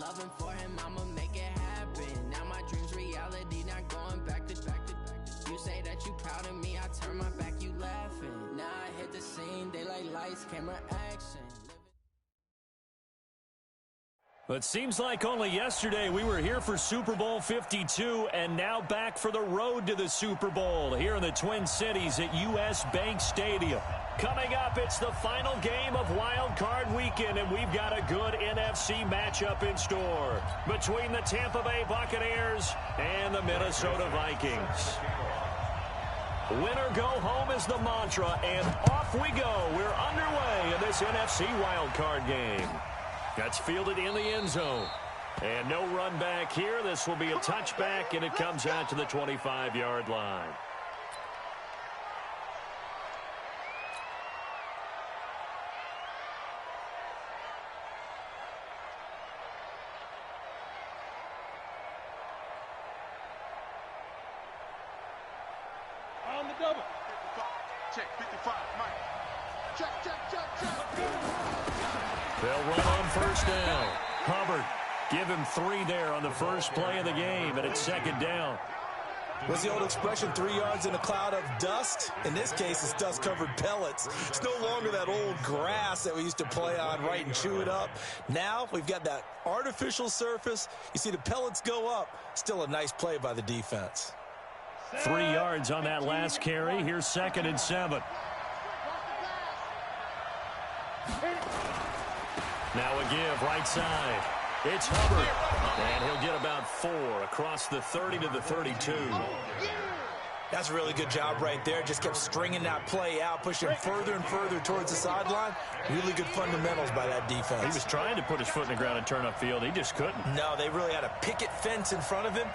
loving for him, I'ma make it happen. Now my dreams reality, not going back to. You say that you proud of me, I turn my back, you laughing. Now I hit the scene, daylight lights, camera action. It seems like only yesterday we were here for Super Bowl 52 and now back for the road to the Super Bowl here in the Twin Cities at US Bank Stadium. Coming up, it's the final game of Wild Card Weekend, and we've got a good NFC matchup in store between the Tampa Bay Buccaneers and the Minnesota Vikings. Winner go home is the mantra, and off we go. We're underway in this NFC Wild Card game. That's fielded in the end zone. And no run back here. This will be a touchback, and it comes out to the 25-yard line. On the double. 55. Check 55. Mike. Check. They'll run on first down. Hubbard, give him 3 there on the first play of the game, and it's second down. What's the old expression, 3 yards in a cloud of dust? In this case, it's dust-covered pellets. It's no longer that old grass that we used to play on, right, and chew it up. Now we've got that artificial surface. You see the pellets go up. Still a nice play by the defense. 3 yards on that last carry. Here's 2nd and 7. Now a give right side. It's Hubbard. And he'll get about 4 across the 30 to the 32. That's a really good job right there. Just kept stringing that play out, pushing further and further towards the sideline. Really good fundamentals by that defense. He was trying to put his foot in the ground and turn upfield. He just couldn't. No, they really had a picket fence in front of him.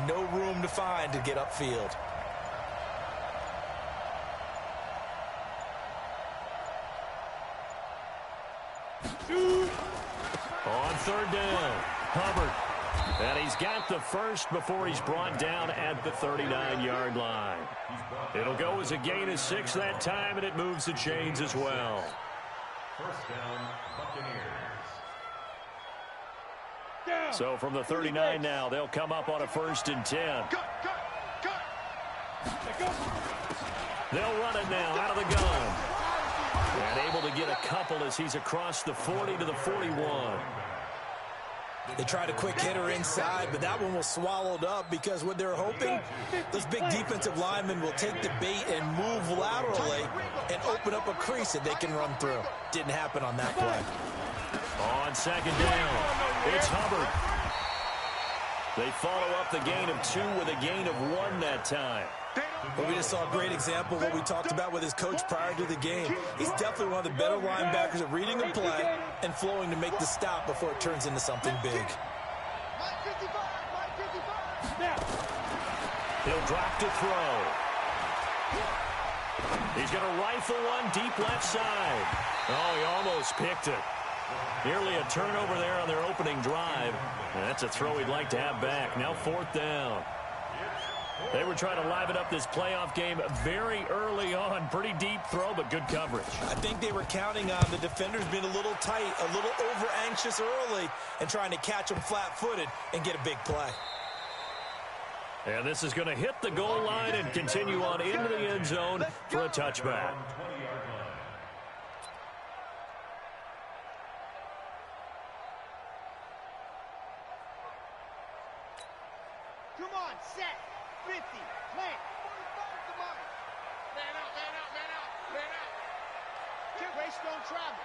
No room to find to get upfield. On third down, Hubbard. And he's got the first before he's brought down at the 39-yard line. It'll go as a gain of 6 that time, and it moves the chains as well. First down, Buccaneers. So from the 39 now, they'll come up on a 1st and 10. They'll run it now out of the gun. And able to get a couple as he's across the 40 to the 41. They tried a quick hitter inside, but that one was swallowed up because what they're hoping, those big defensive linemen will take the bait and move laterally and open up a crease that they can run through. Didn't happen on that play. On 2nd down, it's Hubbard. They follow up the gain of 2 with a gain of 1 that time. But we just saw a great example of what we talked about with his coach prior to the game. He's definitely one of the better linebackers at reading a play and flowing to make the stop before it turns into something big. He'll drop to throw. He's going to rifle one deep left side. Oh, he almost picked it. Nearly a turnover there on their opening drive. And that's a throw he'd like to have back. Now 4th down. They were trying to liven up this playoff game very early on. Pretty deep throw, but good coverage. I think they were counting on the defenders being a little tight, a little over-anxious early, and trying to catch them flat-footed and get a big play. And this is going to hit the goal line and continue on into the end zone for a touchback. Come on, set. 50, plant. Man out. Race don't travel.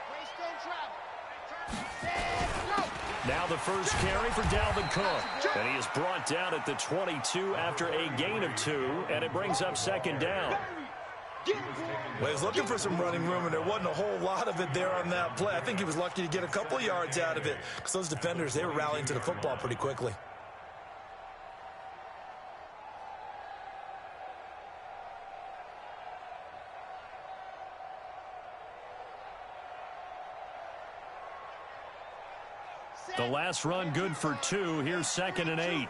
Now the first carry for Dalvin Cook. And he is brought down at the 22 after a gain of 2, and it brings up 2nd down. Well, he was looking for some running room, and there wasn't a whole lot of it there on that play. I think he was lucky to get a couple of yards out of it because those defenders, they were rallying to the football pretty quickly. The last run good for 2. Here's 2nd and 8.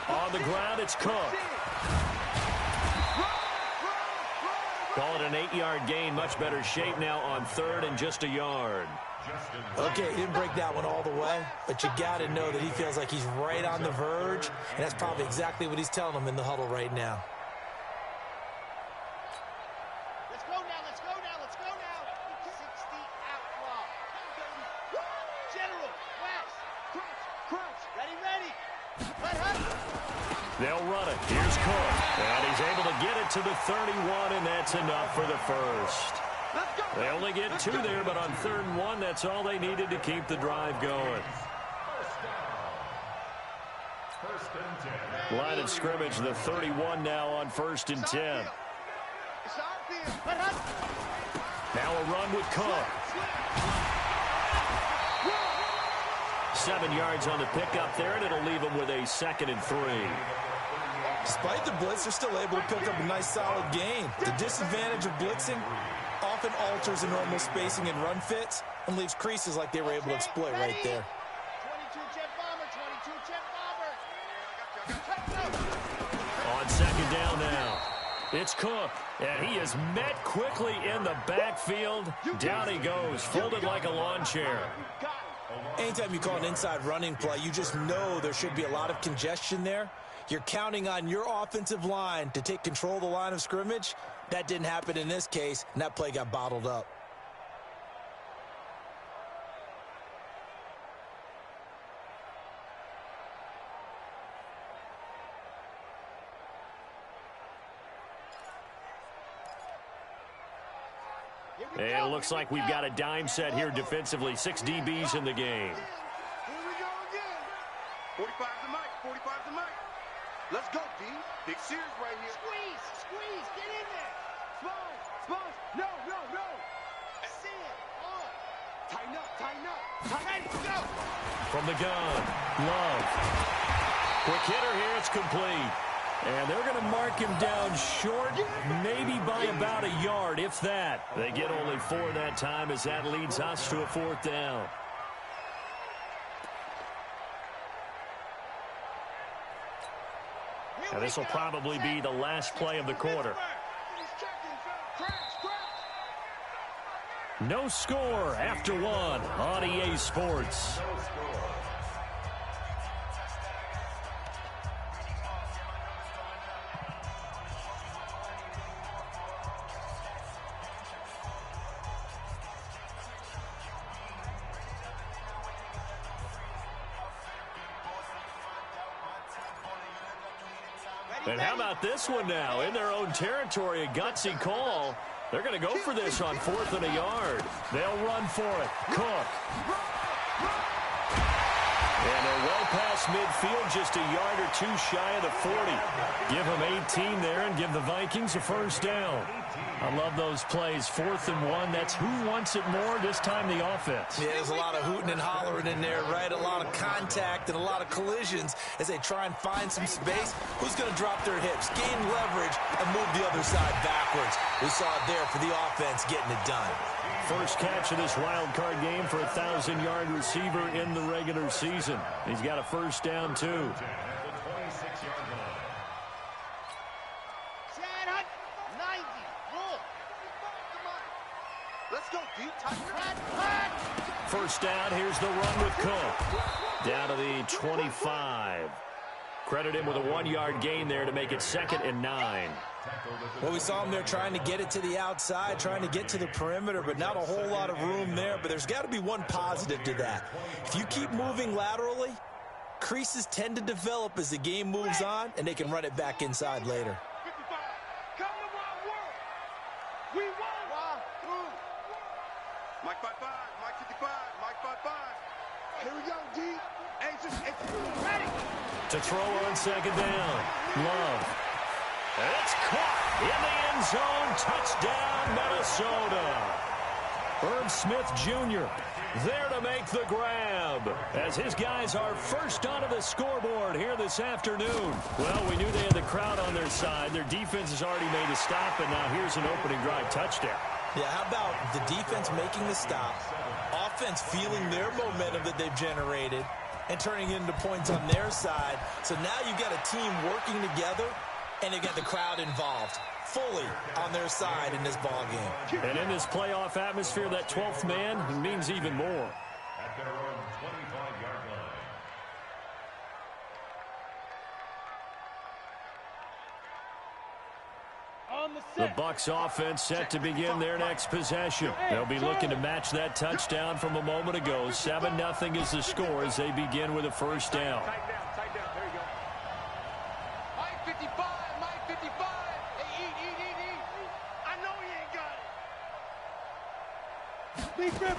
On the ground, it's Cook. Call it an 8-yard gain. Much better shape now on third and just a yard. Okay, he didn't break that one all the way, but you got to know that he feels like he's right on the verge, and that's probably exactly what he's telling them in the huddle right now. Let's go now, let's go now, let's go now. 60 outlaw. General, West. Crunch. Ready. Let hut. They'll run it. Here's Cook. And he's able to get it to the 31, and that's enough for the first. They only get 2 there, but on 3rd and 1, that's all they needed to keep the drive going. Line of scrimmage, the 31 now on 1st and 10. Now a run with Cook. 7 yards on the pickup there, and it'll leave them with a 2nd and 3. Despite the blitz, they're still able to pick up a nice, solid gain. The disadvantage of blitzing often alters the normal spacing and run fits and leaves creases like they were able to exploit right there. 22 jet bomber. On 2nd down now, it's Cook, and he is met quickly in the backfield. Down he goes, folded like a lawn chair. Anytime you call an inside running play, you just know there should be a lot of congestion there. You're counting on your offensive line to take control of the line of scrimmage. That didn't happen in this case, and that play got bottled up. And it looks like we've got a dime set here defensively. 6 DBs in the game. Here we go again. 45 the mic. Let's go, D. Big series right here. Squeeze. Get in there. Spons. No. Sin. On. Tighten up. Ready, go. From the gun, Love. Quick hitter here, it's complete. And they're going to mark him down short, maybe by about a yard, if that. They get only 4 that time as that leads us to a 4th down. And this will probably be the last play of the quarter. No score after 1 on EA Sports. And how about this one now? In their own territory, a gutsy call. They're going to go for this on 4th and a yard. They'll run for it. Cook. And they're well past midfield, just a yard or 2 shy of the 40. Give them 18 there and give the Vikings a 1st down. I love those plays. 4th and 1. That's who wants it more, this time the offense. Yeah, there's a lot of hooting and hollering in there, right? A lot of contact and a lot of collisions as they try and find some space. Who's going to drop their hips, gain leverage, and move the other side backwards? We saw it there for the offense getting it done. First catch of this wild card game for a 1,000-yard receiver in the regular season. He's got a 1st down, too. Let's go, D. 1st down, here's the run with Cook. Down to the 25. Credit him with a 1-yard gain there to make it 2nd and 9. Well, we saw him there trying to get it to the outside, trying to get to the perimeter, but not a whole lot of room there. But there's got to be one positive to that. If you keep moving laterally, creases tend to develop as the game moves on, and they can run it back inside later. 55. Come to my world. We won. Mike 55, Mike 55, Mike 55. Here we go, D. Hey, just ready. To throw on 2nd down. Love. And it's caught in the end zone. Touchdown, Minnesota. Irv Smith Jr. there to make the grab as his guys are first onto the scoreboard here this afternoon. Well, we knew they had the crowd on their side. Their defense has already made a stop, and now here's an opening drive touchdown. Yeah, how about the defense making the stop, offense feeling their momentum that they've generated, and turning it into points on their side. So now you've got a team working together, and they've got the crowd involved. fully on their side in this ball game. And in this playoff atmosphere, that 12th man means even more. At their own 25-yard line. The Bucs offense set to begin their next possession. They'll be looking to match that touchdown from a moment ago. 7-0 is the score as they begin with a first down. Tight down. There you go. Mike 55. Hey, eat. I know he ain't got it. Big grip.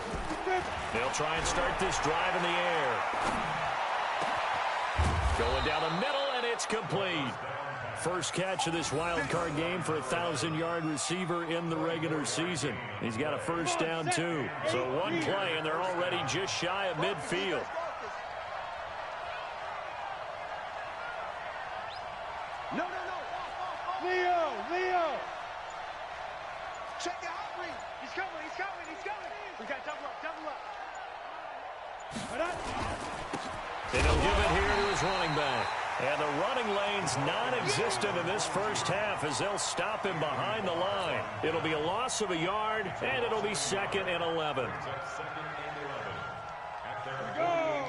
They'll try and start this drive in the air. Going down the middle, and it's complete. First catch of this wild card game for a 1,000-yard receiver in the regular season. He's got a first down, too. So one play, and they're already just shy of midfield. No. Leo. Check it out, Lee. He's coming. We got double up. And he'll give it here to his running back. And the running lane's non-existent in this first half as they'll stop him behind the line. It'll be a loss of a yard, and it'll be 2nd and 11. Go!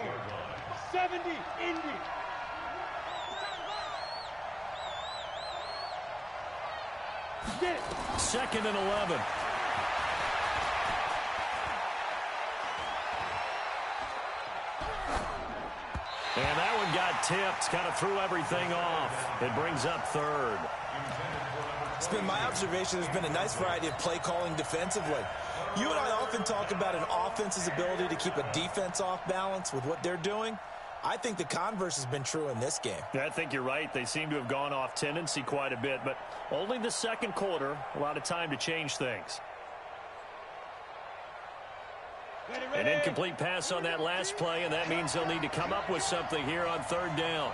70, Indy. Get it. 2nd and 11. And that one got tipped, kind of threw everything off. It brings up 3rd. It's been my observation there's been a nice variety of play calling defensively. You and I often talk about an offense's ability to keep a defense off balance with what they're doing. I think the converse has been true in this game. Yeah, I think you're right. They seem to have gone off tendency quite a bit, but only the second quarter, a lot of time to change things. An incomplete pass on that last play, and that means they'll need to come up with something here on 3rd down.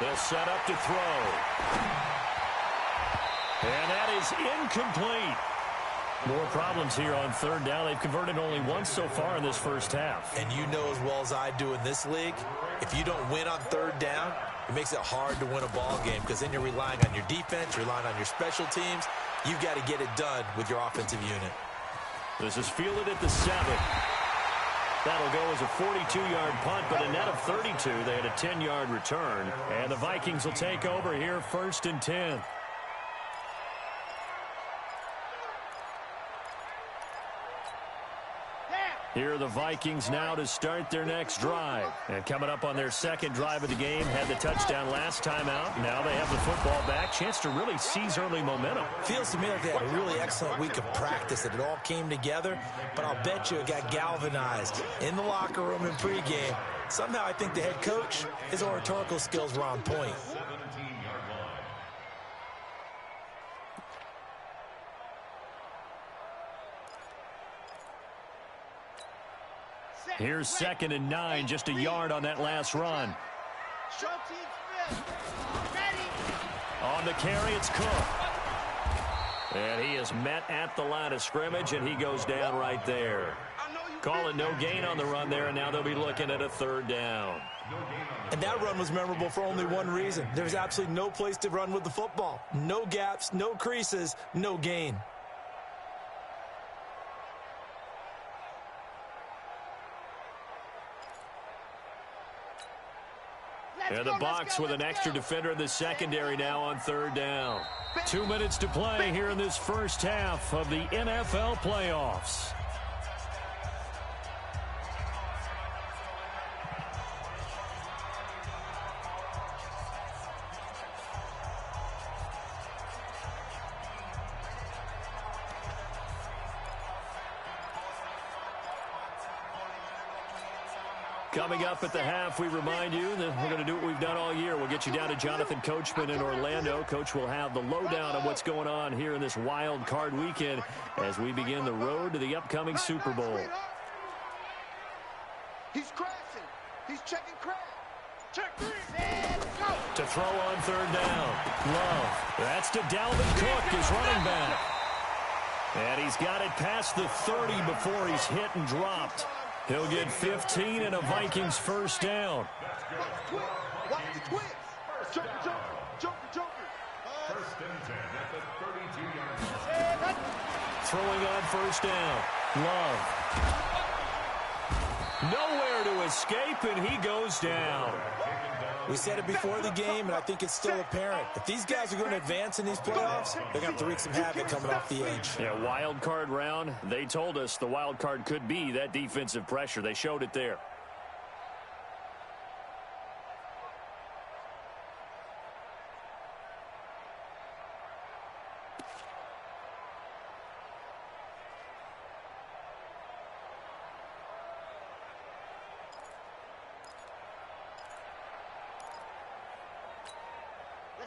They'll set up to throw. And that is incomplete. More problems here on 3rd down. They've converted only once so far in this first half. And you know as well as I do in this league, if you don't win on 3rd down, it makes it hard to win a ball game because then you're relying on your defense, you're relying on your special teams. You've got to get it done with your offensive unit. This is fielded at the 7. That'll go as a 42-yard punt, but a net of 32. They had a 10-yard return. And the Vikings will take over here 1st and 10. Here are the Vikings now to start their next drive. And coming up on their second drive of the game, had the touchdown last time out. Now they have the football back. Chance to really seize early momentum. Feels to me like they had a really excellent week of practice, that it all came together. But I'll bet you it got galvanized in the locker room in pregame. Somehow I think the head coach, his oratorical skills were on point. Here's 2nd and 9, just a yard on that last run. On the carry, it's Cook. And he is met at the line of scrimmage, and he goes down right there. Calling no gain on the run there, and now they'll be looking at a 3rd down. And that run was memorable for only one reason. There's absolutely no place to run with the football. No gaps, no creases, no gain. And the Bucs with an extra defender in the secondary now on 3rd down. 2 minutes to play here in this first half of the NFL playoffs. Coming up at the half, we remind you that we're going to do what we've done all year. We'll get you down to Jonathan Coachman in Orlando. Coach will have the lowdown of what's going on here in this wild card weekend as we begin the road to the upcoming Super Bowl. He's crashing. He's checking crash. Check 3. And go. To throw on 3rd down. Love. That's to Dalvin Cook, his running back. And he's got it past the 30 before he's hit and dropped. He'll get 15 and a Vikings first down. Watch the twist. Joker, joker, joker, joker. First and 10 at the 32-yard line. Throwing on first down. Love. Nowhere to escape, and he goes down. We said it before the game, and I think it's still apparent. If these guys are going to advance in these playoffs, they're going to have to wreak some havoc coming off the edge. Yeah, wild card round. They told us the wild card could be that defensive pressure. They showed it there.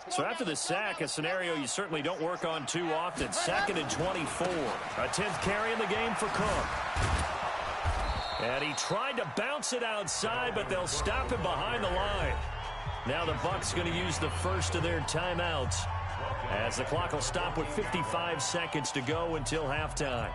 So after the sack, a scenario you certainly don't work on too often. 2nd and 24. A 10th carry in the game for Cook. And he tried to bounce it outside, but they'll stop him behind the line. Now the Bucs going to use the first of their timeouts, as the clock will stop with 55 seconds to go until halftime.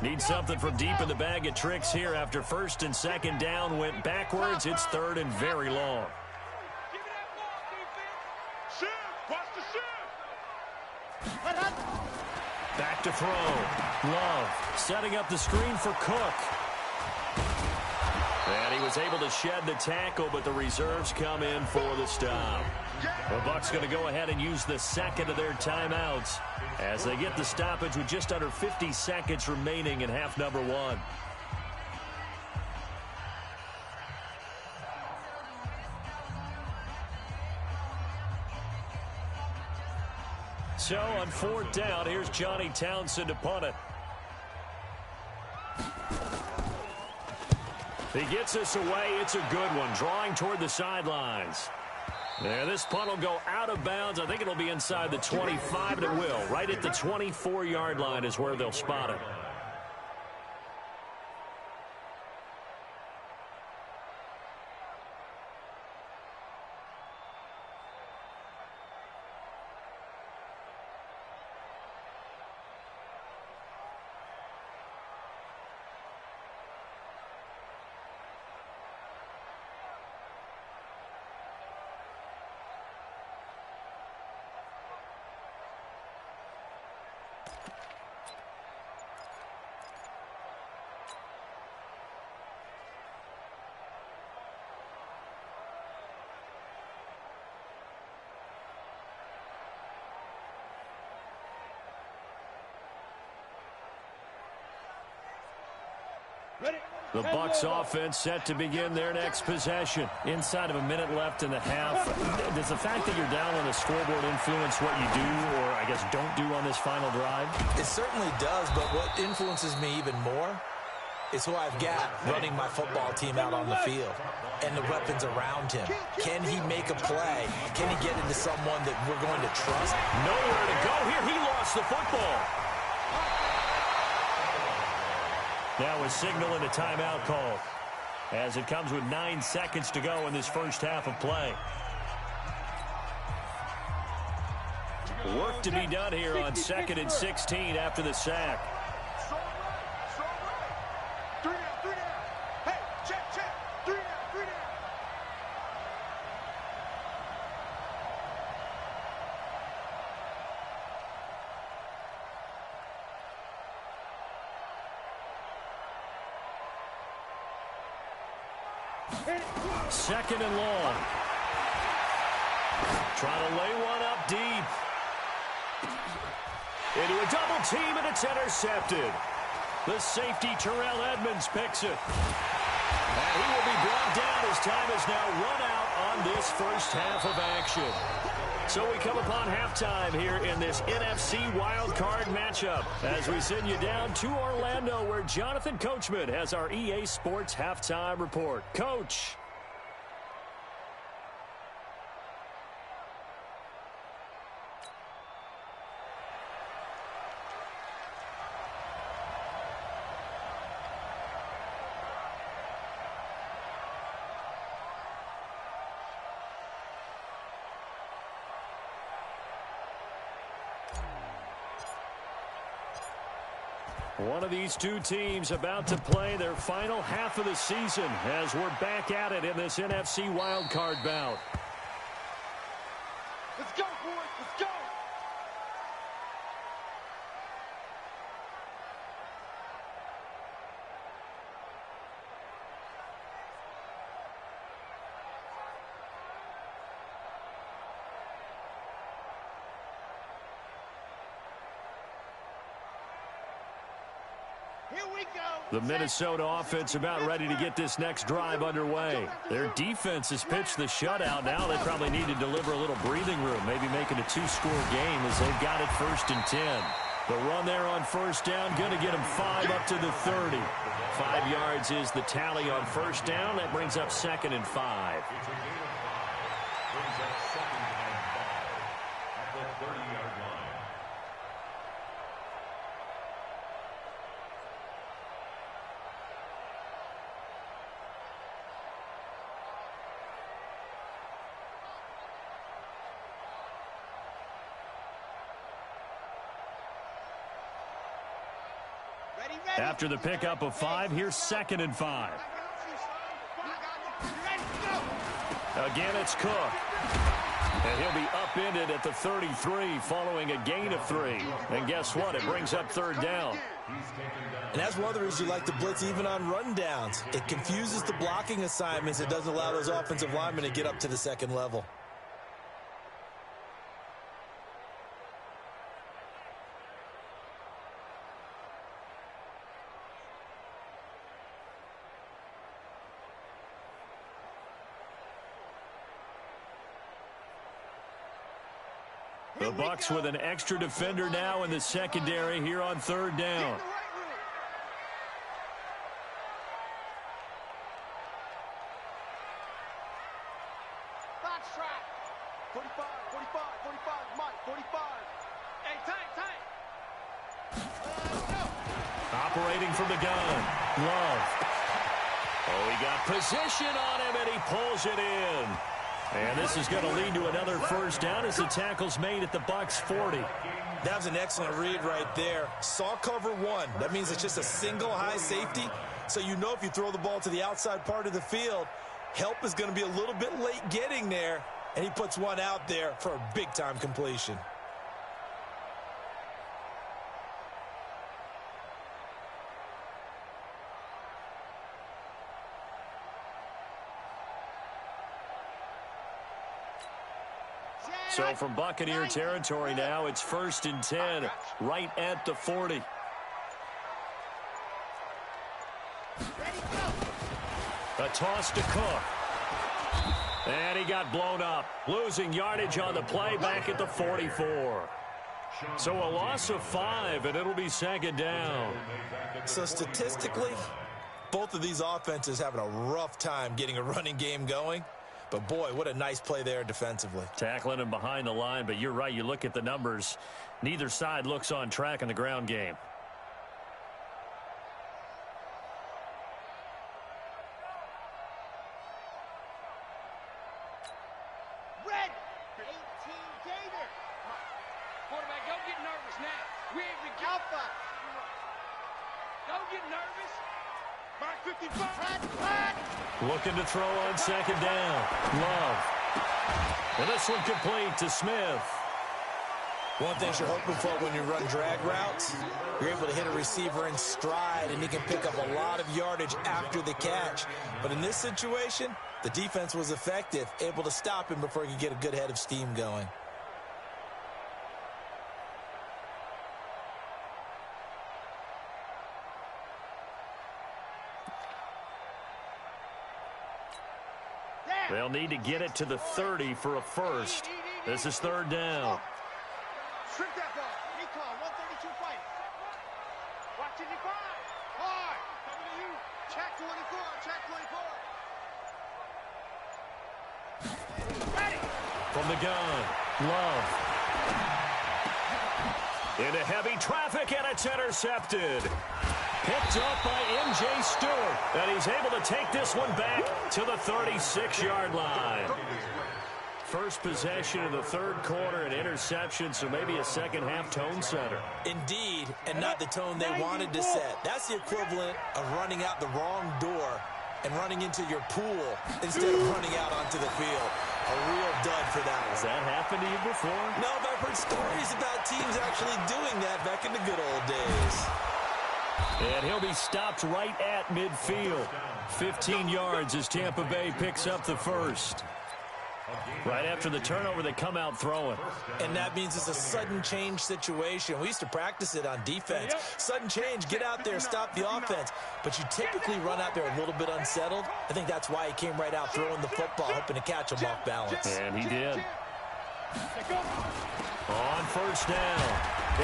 Need something from deep in the bag of tricks here after 1st and 2nd down went backwards. It's 3rd and very long. Give me that ball, defense. Shoot. Watch the shoot. Back to throw. Love setting up the screen for Cook. And he was able to shed the tackle, but the reserves come in for the stop. The Bucs going to go ahead and use the 2nd of their timeouts as they get the stoppage with just under 50 seconds remaining in half number 1. So on 4th down, here's Johnny Townsend to punt it. He gets us away. It's a good one, drawing toward the sidelines. There, this punt will go out of bounds. I think it'll be inside the 25, and it will. Right at the 24-yard line is where they'll spot it. The Bucs offense set to begin their next possession. Inside of a minute left in the half. Does the fact that you're down on the scoreboard influence what you do, or I guess don't do on this final drive? It certainly does, but what influences me even more is who I've got running my football team out on the field and the weapons around him. Can he make a play? Can he get into someone that we're going to trust? Nowhere to go here. He lost the football. Now a signal and a timeout call as it comes with 9 seconds to go in this first half of play. Work to be done here on 2nd and 16 after the sack. Three down. Hey, check. 3 down. Second and long. Trying to lay one up deep. Into a double team, and it's intercepted. The safety, Terrell Edmonds, picks it. And he will be brought down as time is now run out on this first half of action. So we come upon halftime here in this NFC wildcard matchup as we send you down to Orlando, where Jonathan Coachman has our EA Sports halftime report. Coach. One of these two teams about to play their final half of the season as we're back at it in this NFC wildcard bout. Let's go, boys. Let's go. Here we go. The Minnesota offense about ready to get this next drive underway. Their defense has pitched the shutout. Now they probably need to deliver a little breathing room, maybe make it a two-score game as they've got it 1st and 10. The run there on 1st down, going to get them 5 up to the 30. 5 yards is the tally on 1st down. That brings up 2nd and 5. Brings up 2nd and 5 at the 30-yard line. After the pickup of 5, here's 2nd and 5. Again, it's Cook. And he'll be upended at the 33 following a gain of 3. And guess what? It brings up 3rd down. And that's one of the reasons you like to blitz even on rundowns. It confuses the blocking assignments. It doesn't allow those offensive linemen to get up to the 2nd level. The Bucs with an extra defender now in the secondary here on 3rd down. Box track. 45, 45, 45, Mike, 45. Hey, tight. Operating from the gun. Love. Oh, he got position on him, and he pulls it in. And this is going to lead to another 1st down as the tackle's made at the Bucs 40. That was an excellent read right there. Saw cover 1. That means it's just a single high safety. So you know if you throw the ball to the outside part of the field, help is going to be a little bit late getting there. And he puts one out there for a big-time completion. So from Buccaneer territory now, it's 1st and 10, right at the 40. A toss to Cook. And he got blown up, losing yardage on the play back at the 44. So a loss of 5, and it'll be 2nd down. So statistically, both of these offenses having a rough time getting a running game going. But, boy, what a nice play there defensively. Tackling him behind the line, but you're right. You look at the numbers. Neither side looks on track in the ground game. Red. 18, Gator. Quarterback, don't get nervous now. We ain't been alpha. Don't get nervous. Mark 55. Looking to throw on 2nd down. Love. And this one complete to Smith. One thing you're hoping for when you run drag routes, you're able to hit a receiver in stride, and he can pick up a lot of yardage after the catch. But in this situation, the defense was effective, able to stop him before he could get a good head of steam going. They'll need to get it to the 30 for a 1st. This is 3rd down. Strip that ball. Recon, 132 fight. Watch it, divide. Hard. Coming to you. Check 24. Check 24. Ready. From the gun. Love. Into heavy traffic, and it's intercepted. Picked up by M.J. Stewart, and he's able to take this one back to the 36-yard line. First possession of the third quarter, an interception, so maybe a second-half tone setter. Indeed, and not the tone they wanted to set. That's the equivalent of running out the wrong door and running into your pool instead of running out onto the field. A real dud for that one. Has that happened to you before? No, but I've heard stories about teams actually doing that back in the good old days. And he'll be stopped right at midfield. 15 yards as Tampa Bay picks up the first. Right after the turnover, they come out throwing. And that means it's a sudden change situation. We used to practice it on defense. Sudden change, get out there, stop the offense. But you typically run out there a little bit unsettled. I think that's why he came right out throwing the football, hoping to catch him off balance. And he did. On first down,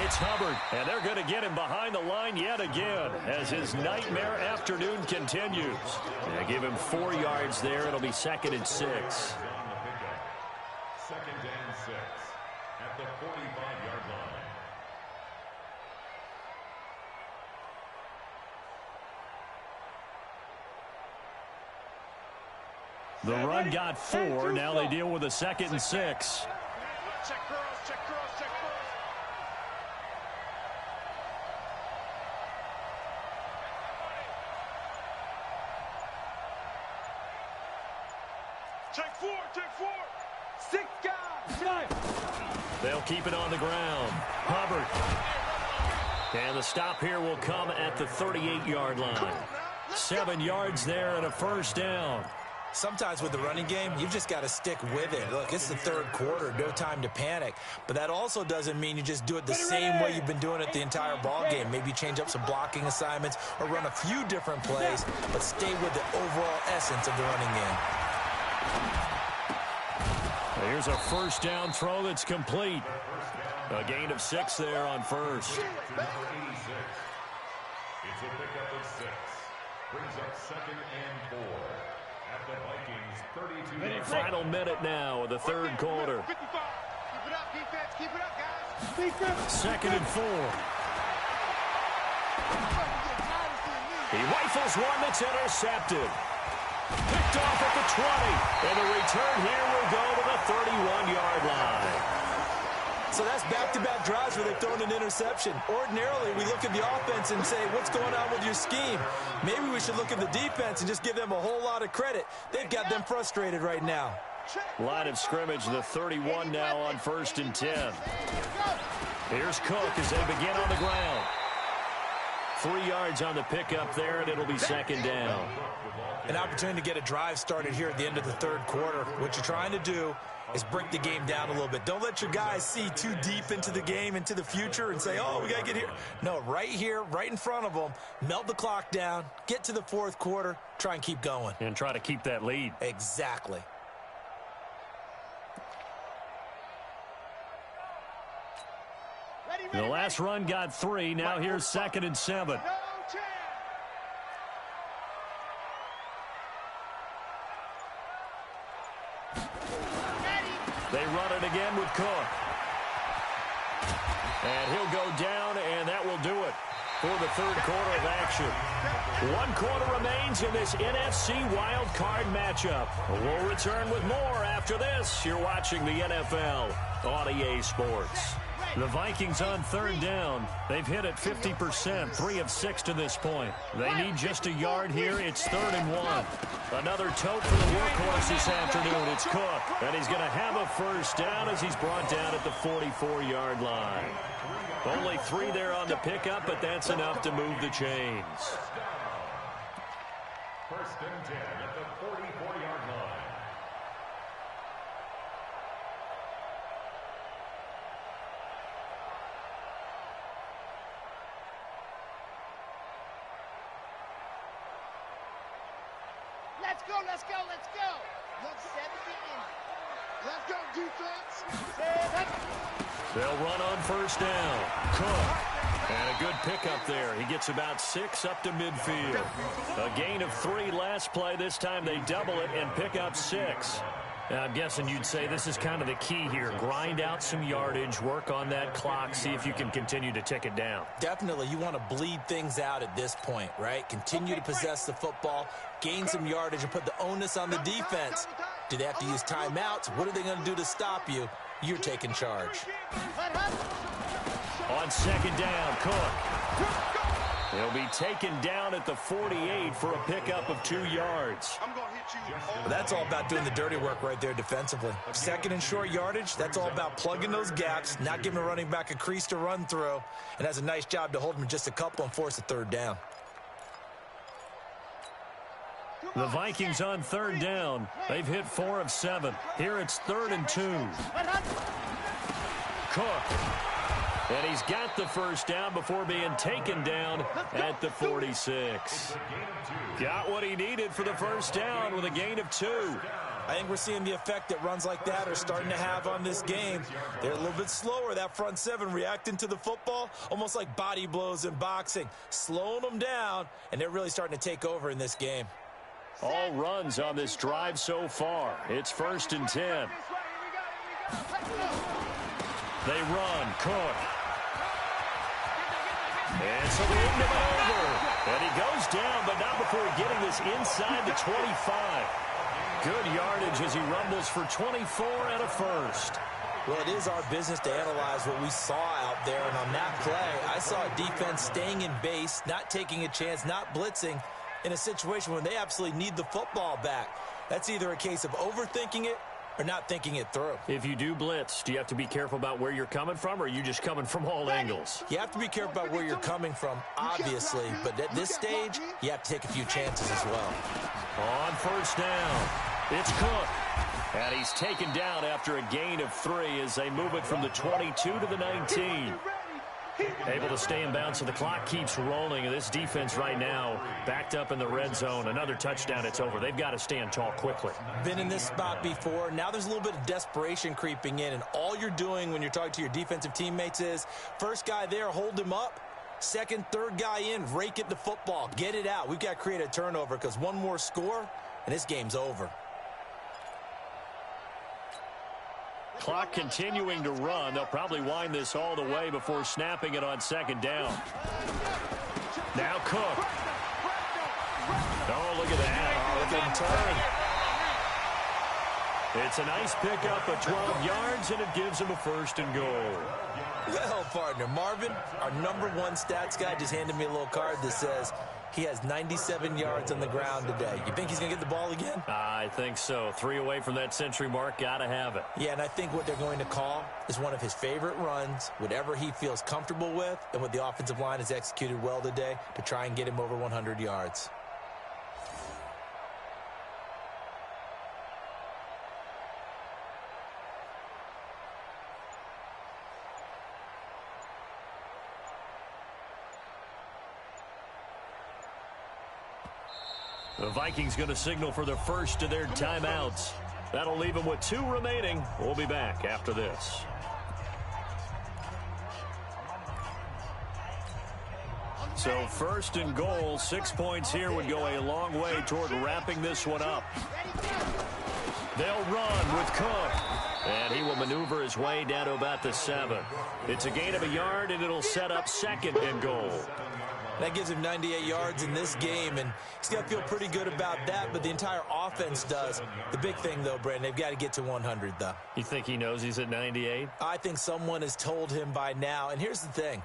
it's Hubbard. And they're going to get him behind the line yet again as his nightmare afternoon continues. They give him 4 yards there. It'll be 2nd and 6. 2nd and 6 at the 45-yard line. The run got 4. Now they deal with a 2nd and 6. Check girls, check girls, check girls. Check 4, check 4. 6 guys. They'll keep it on the ground. Hubbard. And the stop here will come at the 38-yard line. 7 yards there and a first down. Sometimes with the running game, you've just got to stick with it. Look, it's the third quarter, no time to panic. But that also doesn't mean you just do it the same way you've been doing it the entire ball game. Maybe change up some blocking assignments or run a few different plays, but stay with the overall essence of the running game. Here's a first down throw that's complete. A gain of 6 there on first. It's a pickup of 6. Brings up 2nd and 4 at the Vikings 32. Final minute now of the third quarter. 55. Keep it up, defense. Keep it up, guys. 2nd and 4. He rifles one that's intercepted. Picked off at the 20. And the return here will go to the 31-yard line. So that's back-to-back drives where they've thrown an interception. Ordinarily, we look at the offense and say, what's going on with your scheme? Maybe we should look at the defense and just give them a whole lot of credit. They've got them frustrated right now. Line of scrimmage, the 31 now on 1st and 10. Here's Cook as they begin on the ground. 3 yards on the pickup there, and it'll be 2nd down. An opportunity to get a drive started here at the end of the third quarter. What you're trying to do is break the game down a little bit. Don't let your guys see too deep into the game, into the future, and say, oh, we got to get here. No, right here, right in front of them, melt the clock down, get to the fourth quarter, try and keep going. And try to keep that lead. Exactly. The last run got 3. Now here's 2nd and 7. They run it again with Cook. And he'll go down, and that will do it for the third quarter of action. 1 quarter remains in this NFC Wild Card matchup. We'll return with more after this. You're watching the NFL on EA Sports. The Vikings on 3rd down. They've hit it 50%, 3 of 6 to this point. They need just a yard here. It's 3rd and 1. Another tote for the workhorse this afternoon. It's Cook, and he's going to have a first down as he's brought down at the 44-yard line. Only 3 there on the pickup, but that's enough to move the chains. 1st and 10 at the 44-yard line. Let's go, let's go, let's go. Look, 70 in. Let's go, defense. They'll run on first down. Cook. And a good pickup there. He gets about 6 up to midfield. A gain of 3 last play. This time they double it and pick up 6. Now, I'm guessing you'd say this is kind of the key here. Grind out some yardage, work on that clock, see if you can continue to tick it down. Definitely, you want to bleed things out at this point, right? Continue to possess the football, gain some yardage, and put the onus on the defense. Do they have to use timeouts? What are they going to do to stop you? You're taking charge. On second down, Cook. He'll be taken down at the 48 for a pickup of 2 yards. I'm going to hit you. Well, that's all about doing the dirty work right there defensively. Second and short yardage, that's all about plugging those gaps, not giving a running back a crease to run through, and has a nice job to hold him just a couple and force a third down. The Vikings on third down. They've hit 4 of 7. Here it's 3rd and 2. Cook. And he's got the first down before being taken down at the 46. Got what he needed for the first down with a gain of 2. I think we're seeing the effect that runs like that are starting to have on this game. They're a little bit slower, that front seven, reacting to the football, almost like body blows in boxing, slowing them down, and they're really starting to take over in this game. All runs on this drive so far. It's 1st and 10. They run. Cook. And so they end him over. And he goes down, but not before getting this inside the 25. Good yardage as he rumbles for 24 and a first. Well, it is our business to analyze what we saw out there. And on that play, I saw a defense staying in base, not taking a chance, not blitzing, in a situation when they absolutely need the football back. That's either a case of overthinking it or not thinking it through. If you do blitz, do you have to be careful about where you're coming from, or are you just coming from all angles? You have to be careful about where you're coming from, obviously, but at this stage, you have to take a few chances as well. On first down, it's Cook. And he's taken down after a gain of 3 as they move it from the 22 to the 19. Able to stay in bounds, so the clock keeps rolling. And this defense right now backed up in the red zone. Another touchdown, it's over. They've got to stand tall quickly. Been in this spot before. Now there's a little bit of desperation creeping in. And all you're doing when you're talking to your defensive teammates is, first guy there, hold him up. Second, third guy in, rake at the football. Get it out. We've got to create a turnover because one more score, and this game's over. Clock continuing to run. They'll probably wind this all the way before snapping it on second down. Now Cook. Oh, look at that. Oh, look at him turn. It's a nice pickup of 12 yards, and it gives him a 1st and goal. Well, partner, Marvin, our #1 stats guy, just handed me a little card that says he has 97 yards on the ground today. You think he's going to get the ball again? I think so. 3 away from that century mark. Got to have it. Yeah, and I think what they're going to call is one of his favorite runs, whatever he feels comfortable with, and what the offensive line has executed well today to try and get him over 100 yards. The Vikings going to signal for the first of their timeouts. That'll leave them with 2 remaining. We'll be back after this. So 1st and goal, 6 points here would go a long way toward wrapping this one up. They'll run with Cook. And he will maneuver his way down to about the 7. It's a gain of a yard, and it'll set up 2nd and goal. That gives him 98 yards in this game, and he's got to feel pretty good about that, but the entire offense does. The big thing, though, Brandon, they've got to get to 100, though. You think he knows he's at 98? I think someone has told him by now, and here's the thing.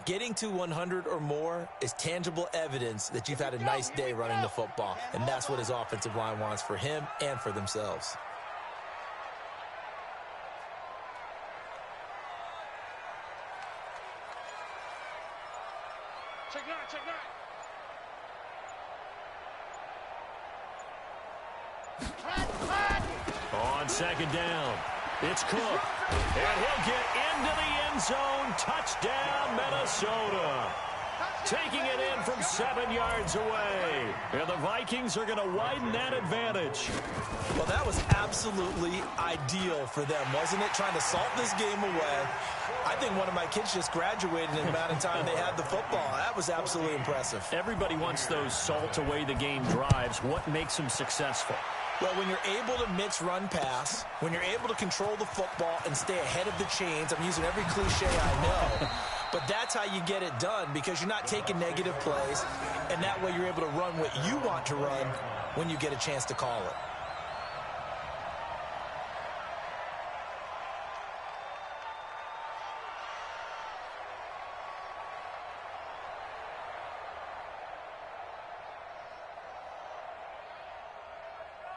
Getting to 100 or more is tangible evidence that you've had a nice day running the football, and that's what his offensive line wants for him and for themselves. Check nine. On second down, it's Cook. And he'll get into the end zone. Touchdown, Minnesota. Taking it in from 7 yards away. And the Vikings are going to widen that advantage. Well, that was absolutely ideal for them, wasn't it? Trying to salt this game away. I think one of my kids just graduated in the amount of time they had the football. That was absolutely impressive. Everybody wants those salt away the game drives. What makes them successful? Well, when you're able to mix run pass, when you're able to control the football and stay ahead of the chains, I'm using every cliche I know, but that's how you get it done because you're not taking negative plays, and that way you're able to run what you want to run when you get a chance to call it.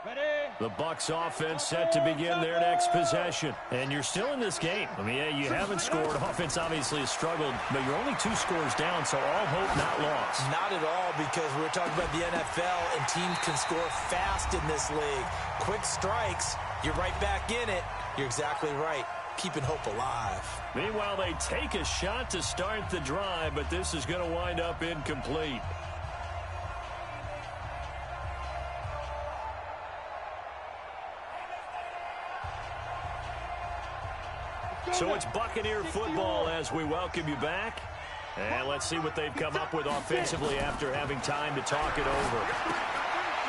The Bucs offense set to begin their next possession. And you're still in this game. I mean, yeah, you haven't scored. Offense obviously has struggled, but you're only 2 scores down, so all hope not lost. Not at all, because we're talking about the NFL, and teams can score fast in this league. Quick strikes, you're right back in it. You're exactly right. Keeping hope alive. Meanwhile, they take a shot to start the drive, but this is going to wind up incomplete. So it's Buccaneer football as we welcome you back. And let's see what they've come up with offensively after having time to talk it over.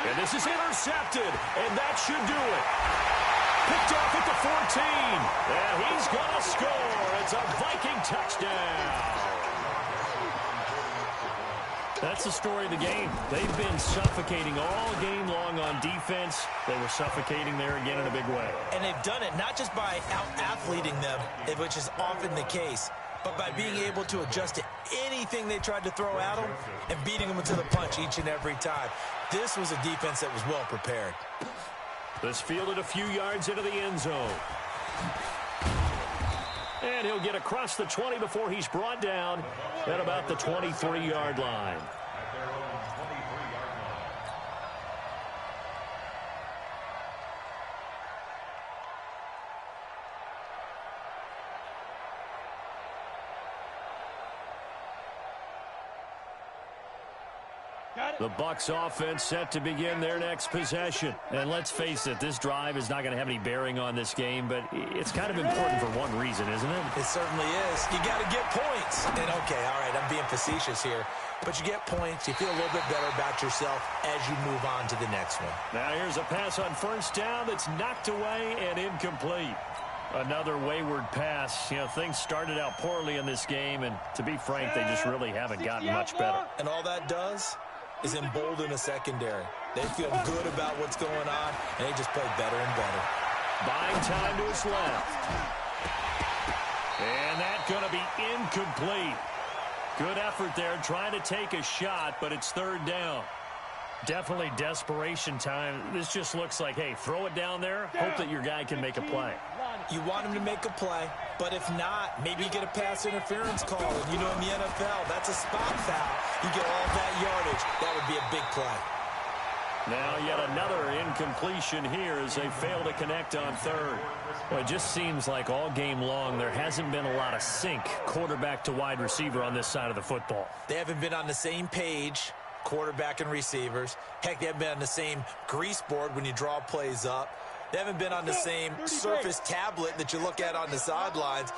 And this is intercepted, and that should do it. Picked off at the 14. And he's going to score. It's a Viking touchdown. That's the story of the game. They've been suffocating all game long on defense. They were suffocating there again in a big way. And they've done it not just by out-athleting them, which is often the case, but by being able to adjust to anything they tried to throw at them and beating them into the punch each and every time. This was a defense that was well prepared. This fielded a few yards into the end zone. And he'll get across the 20 before he's brought down at about the 23-yard line. The Bucs offense set to begin their next possession. And let's face it, this drive is not going to have any bearing on this game, but it's kind of important for one reason, isn't it? It certainly is. You got to get points. And, okay, all right, I'm being facetious here. But you get points, you feel a little bit better about yourself as you move on to the next one. Now here's a pass on first down that's knocked away and incomplete. Another wayward pass. You know, things started out poorly in this game, and to be frank, they just really haven't gotten much better. And all that does is embolden a secondary. They feel good about what's going on, and they just play better and better. Buying time to his left. And that's going to be incomplete. Good effort there, trying to take a shot, but it's third down. Definitely desperation time. This just looks like, hey, throw it down there, hope that your guy can make a play. You want him to make a play, but if not, maybe you get a pass interference call. And you know, in the NFL, that's a spot foul. You get all that yardage. That would be a big play. Now yet another incompletion here as they fail to connect on third. Well, it just seems like all game long there hasn't been a lot of sync quarterback to wide receiver on this side of the football. They haven't been on the same page, quarterback and receivers. Heck, they haven't been on the same grease board when you draw plays up. They haven't been on the same Surface tablet that you look at on the sidelines.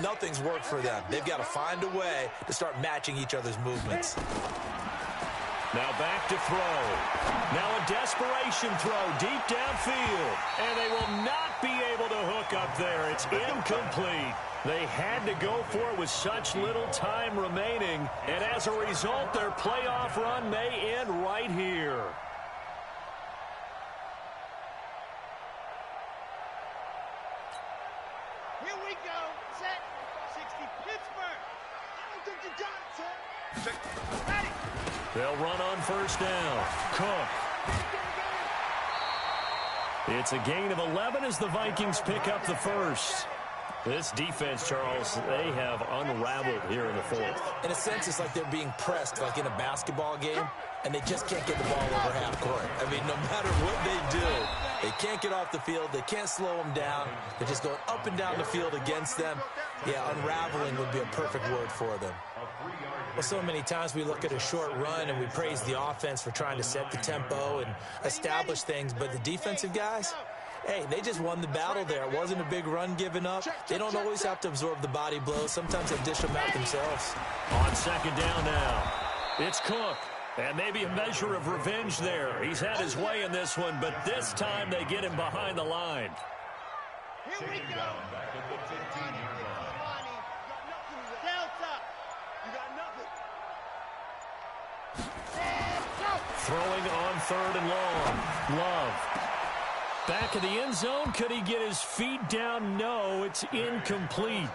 Nothing's worked for them. They've got to find a way to start matching each other's movements. Now back to throw. Now a desperation throw deep downfield. And they will not be able to hook up there. It's incomplete. They had to go for it with such little time remaining. And as a result, their playoff run may end right here. Here we go. Set. 60 Pittsburgh. I don't think you got it, Ted. Ready. They'll run on first down. Cook. It's a gain of 11 as the Vikings pick up the first. This defense, Charles, they have unraveled here in the fourth. In a sense, it's like they're being pressed like in a basketball game, and they just can't get the ball over half court. I mean, no matter what they do, they can't get off the field. They can't slow them down. They're just going up and down the field against them. Yeah, unraveling would be a perfect word for them. Well, so many times we look at a short run and we praise the offense for trying to set the tempo and establish things, but the defensive guys, hey, they just won the battle there. It wasn't a big run given up. They don't always have to absorb the body blows. Sometimes they dish them out themselves. On second down now, it's Cook. And maybe a measure of revenge there. He's had his way in this one, but this time they get him behind the line. Here we go. Delta. You got nothing. Throwing on third and long. Love. Back of the end zone. Could he get his feet down? No, it's incomplete.